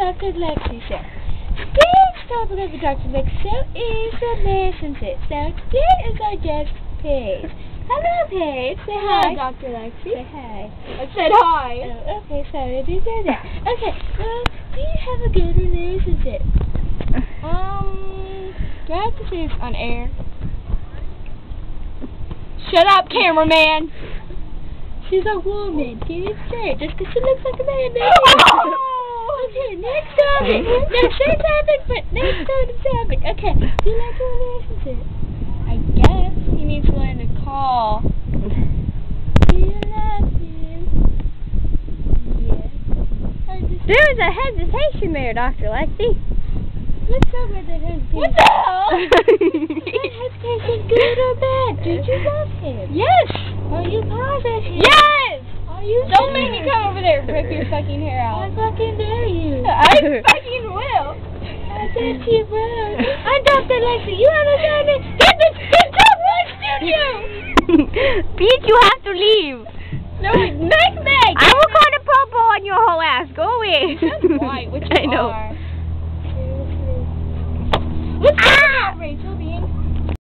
Dr. Lexi Show. Today's topic of the Dr. Lexi Show is relationships. So today is our guest, Paige. Hello, Paige. Say hi. Hi, Dr. Lexi. Say hi. I said hi. Oh, okay, sorry, I didn't say that. Okay, do you have a good relationship? Do I have to say this on air? Shut up, cameraman. She's a woman. Get it straight. Just because she looks like a man. Okay, next topic. No, same topic, but next topic. Okay, do you like your relationship? I guess he needs to learn to call. Do you love him? Yes. There was a hesitation there, Dr. Lexi. What's up with the hesitation? What the hell? Is hesitation good or bad? Did you love him? Yes. Are you positive? Yes. Are you Don't sure? make me come over there and rip your fucking hair I out. fucking dare you. I fucking will. I bet you will. I'm Dr. Lexi. You understand me? Get out of my studio! Pete, you have to leave. No, Meg. I will call the popo on your whole ass. Go away. That's white, which you I know. are. Seriously. What's up, Rachel being